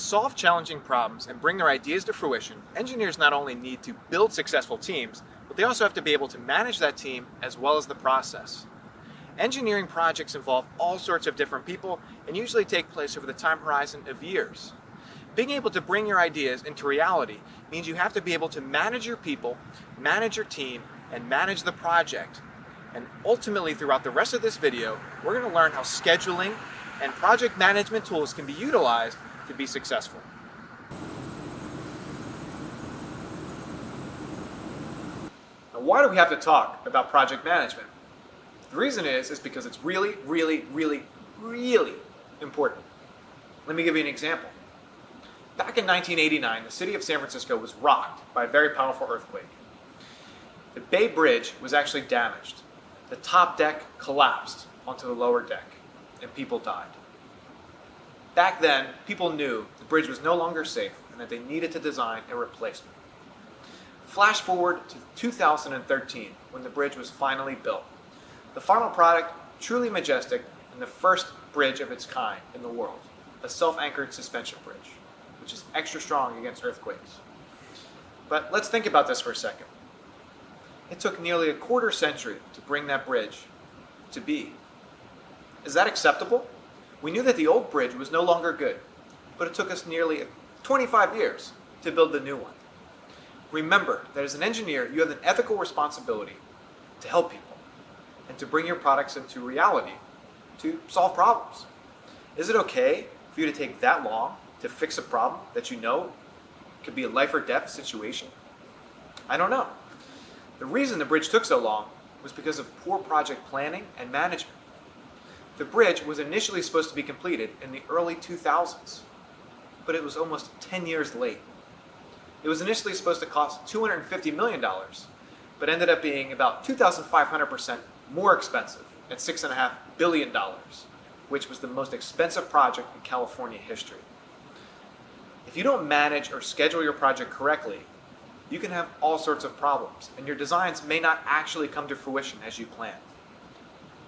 solve challenging problems and bring their ideas to fruition, engineers not only need to build successful teams, but they also have to be able to manage that team as well as the process. Engineering projects involve all sorts of different people and usually take place over the time horizon of years. Being able to bring your ideas into reality means you have to be able to manage your people, manage your team, and manage the project. And ultimately, throughout the rest of this video, we're going to learn how scheduling and project management tools can be utilized to be successful. Now, why do we have to talk about project management? The reason is because it's really, really, really, really important. Let me give you an example. Back in 1989, the city of San Francisco was rocked by a very powerful earthquake. The Bay Bridge was actually damaged. The top deck collapsed onto the lower deck, and people died. Back then, people knew the bridge was no longer safe and that they needed to design a replacement. Flash forward to 2013, when the bridge was finally built. The final product, truly majestic, and the first bridge of its kind in the world, a self-anchored suspension bridge, which is extra strong against earthquakes. But let's think about this for a second. It took nearly a quarter century to bring that bridge to be. Is that acceptable? We knew that the old bridge was no longer good, but it took us nearly 25 years to build the new one. Remember that as an engineer, you have an ethical responsibility to help people and to bring your products into reality to solve problems. Is it okay for you to take that long to fix a problem that you know could be a life or death situation? I don't know. The reason the bridge took so long was because of poor project planning and management. The bridge was initially supposed to be completed in the early 2000s, but it was almost 10 years late. It was initially supposed to cost $250 million, but ended up being about 2,500% more expensive at $6.5 billion, which was the most expensive project in California history. If you don't manage or schedule your project correctly, you can have all sorts of problems, and your designs may not actually come to fruition as you planned.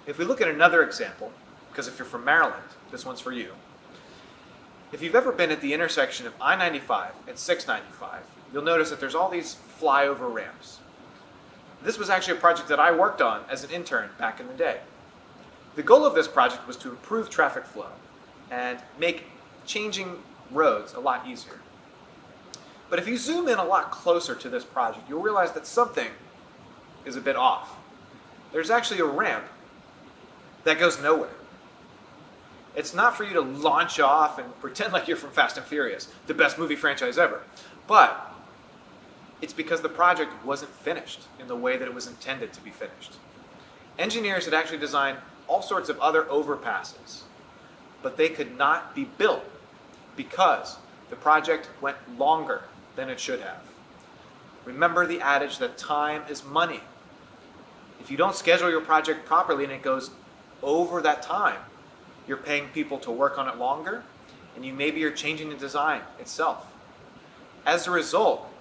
If we look at another example, because if you're from Maryland, this one's for you. If you've ever been at the intersection of I-95 and 695, you'll notice that there's all these flyover ramps. This was actually a project that I worked on as an intern back in the day. The goal of this project was to improve traffic flow and make changing roads a lot easier. But if you zoom in a lot closer to this project, you'll realize that something is a bit off. There's actually a ramp that goes nowhere. It's not for you to launch off and pretend like you're from Fast and Furious, the best movie franchise ever. But it's because the project wasn't finished in the way that it was intended to be finished. Engineers had actually designed all sorts of other overpasses, but they could not be built because the project went longer than it should have. Remember the adage that time is money. If you don't schedule your project properly and it goes over that time, you're paying people to work on it longer, and maybe you're changing the design itself. As a result,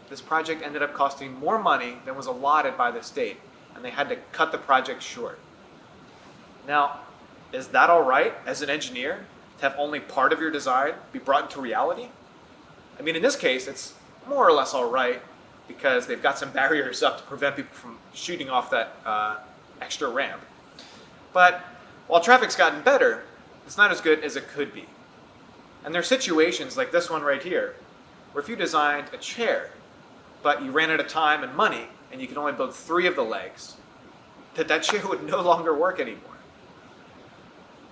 this project ended up costing more money than was allotted by the state, and they had to cut the project short. Now, is that all right as an engineer to have only part of your design be brought into reality? I mean, in this case, it's more or less all right because they've got some barriers up to prevent people from shooting off that extra ramp. But while traffic's gotten better, it's not as good as it could be. And there are situations like this one right here, where if you designed a chair, but you ran out of time and money, and you could only build 3 of the legs, that chair would no longer work anymore.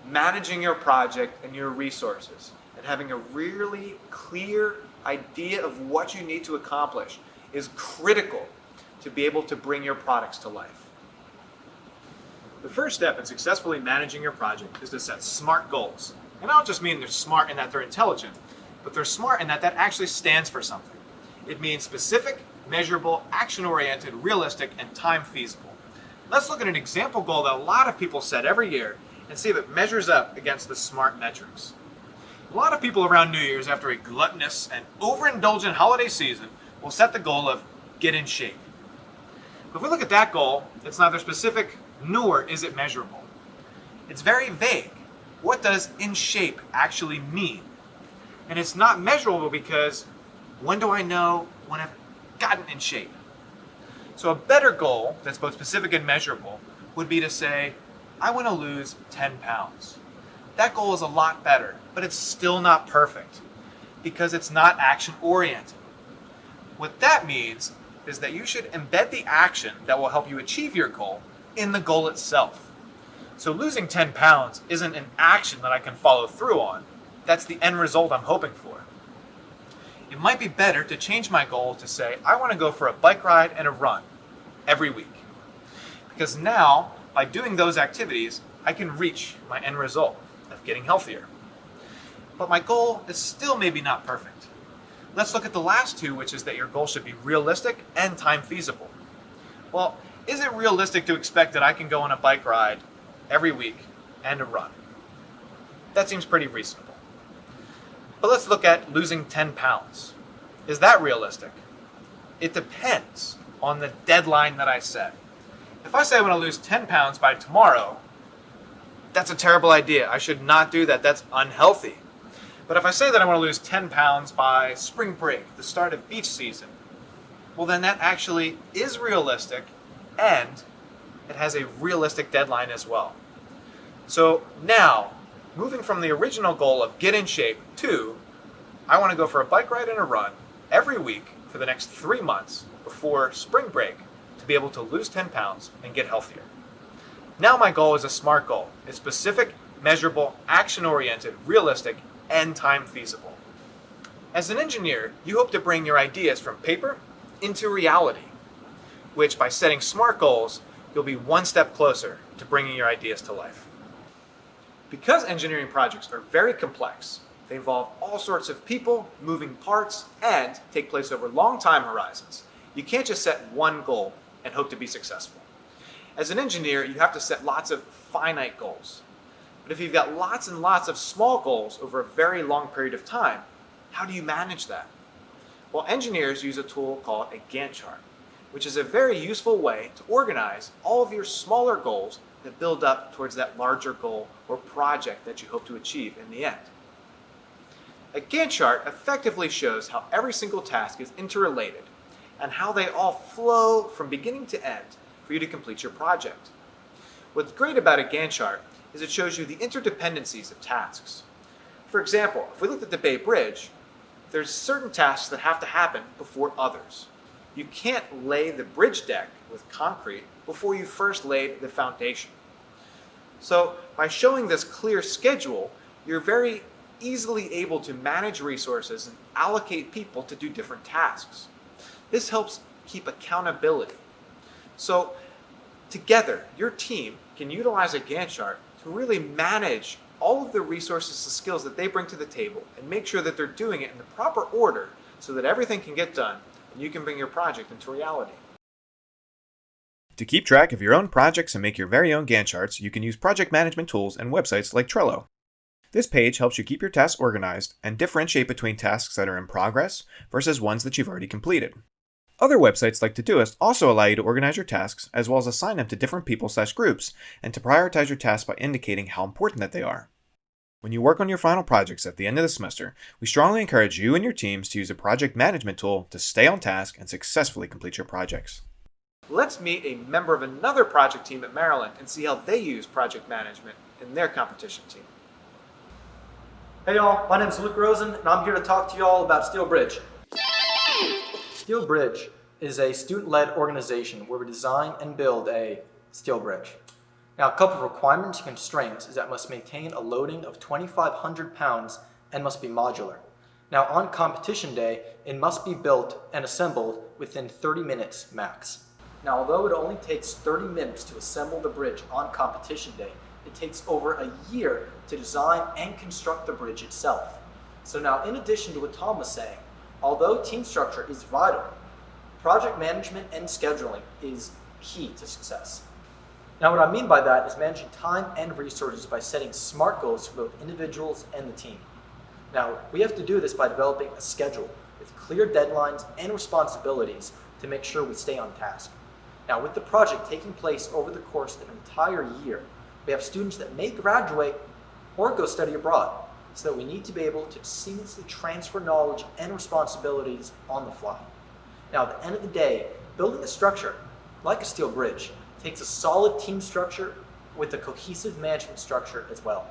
Managing your project and your resources, and having a really clear idea of what you need to accomplish is critical to be able to bring your products to life. The first step in successfully managing your project is to set SMART goals. And I don't just mean they're smart in that they're intelligent, but they're smart in that actually stands for something. It means specific, measurable, action-oriented, realistic, and time-feasible. Let's look at an example goal that a lot of people set every year and see if it measures up against the SMART metrics. A lot of people around New Year's, after a gluttonous and overindulgent holiday season, will set the goal of get in shape. But if we look at that goal, it's neither specific nor is it measurable. It's very vague. What does in shape actually mean? And it's not measurable because when do I know when I've gotten in shape? So a better goal that's both specific and measurable would be to say, I want to lose 10 pounds. That goal is a lot better, but it's still not perfect because it's not action-oriented. What that means is that you should embed the action that will help you achieve your goal in the goal itself. So losing 10 pounds isn't an action that I can follow through on. That's the end result I'm hoping for. It might be better to change my goal to say, I want to go for a bike ride and a run every week. Because now, by doing those activities, I can reach my end result of getting healthier. But my goal is still maybe not perfect. Let's look at the last two, which is that your goal should be realistic and time feasible. Well, is it realistic to expect that I can go on a bike ride every week and a run? That seems pretty reasonable. But let's look at losing 10 pounds. Is that realistic? It depends on the deadline that I set. If I say I want to lose 10 pounds by tomorrow, that's a terrible idea. I should not do that. That's unhealthy. But if I say that I want to lose 10 pounds by spring break, the start of beach season, well then that actually is realistic and it has a realistic deadline as well. So now, moving from the original goal of get in shape to I want to go for a bike ride and a run every week for the next 3 months before spring break to be able to lose 10 pounds and get healthier. Now my goal is a SMART goal. It's specific, measurable, action-oriented, realistic, and time feasible. As an engineer, you hope to bring your ideas from paper into reality, which by setting SMART goals, you'll be one step closer to bringing your ideas to life. Because engineering projects are very complex, they involve all sorts of people, moving parts, and take place over long time horizons. You can't just set one goal and hope to be successful. As an engineer, you have to set lots of finite goals. But if you've got lots and lots of small goals over a very long period of time, how do you manage that? Well, engineers use a tool called a Gantt chart, which is a very useful way to organize all of your smaller goals that build up towards that larger goal or project that you hope to achieve in the end. A Gantt chart effectively shows how every single task is interrelated and how they all flow from beginning to end for you to complete your project. What's great about a Gantt chart is it shows you the interdependencies of tasks. For example, if we looked at the Bay Bridge, there's certain tasks that have to happen before others. You can't lay the bridge deck with concrete before you first laid the foundation. So by showing this clear schedule, you're very easily able to manage resources and allocate people to do different tasks. This helps keep accountability. So together, your team can utilize a Gantt chart to really manage all of the resources and skills that they bring to the table and make sure that they're doing it in the proper order so that everything can get done and you can bring your project into reality. To keep track of your own projects and make your very own Gantt charts, you can use project management tools and websites like Trello. This page helps you keep your tasks organized and differentiate between tasks that are in progress versus ones that you've already completed. Other websites like Todoist also allow you to organize your tasks as well as assign them to different people/groups and to prioritize your tasks by indicating how important that they are. When you work on your final projects at the end of the semester, we strongly encourage you and your teams to use a project management tool to stay on task and successfully complete your projects. Let's meet a member of another project team at Maryland and see how they use project management in their competition team. Hey y'all, my name is Luke Rosen and I'm here to talk to y'all about Steel Bridge. Steel Bridge is a student-led organization where we design and build a steel bridge. Now, a couple of requirements and constraints is that it must maintain a loading of 2,500 pounds and must be modular. Now, on competition day, it must be built and assembled within 30 minutes max. Now, although it only takes 30 minutes to assemble the bridge on competition day, it takes over a year to design and construct the bridge itself. So now, in addition to what Tom was saying, although team structure is vital, project management and scheduling is key to success. Now, what I mean by that is managing time and resources by setting SMART goals for both individuals and the team. Now, we have to do this by developing a schedule with clear deadlines and responsibilities to make sure we stay on task. Now, with the project taking place over the course of an entire year, we have students that may graduate or go study abroad. so that we need to be able to seamlessly transfer knowledge and responsibilities on the fly. Now, at the end of the day, building a structure, like a steel bridge, takes a solid team structure with a cohesive management structure as well.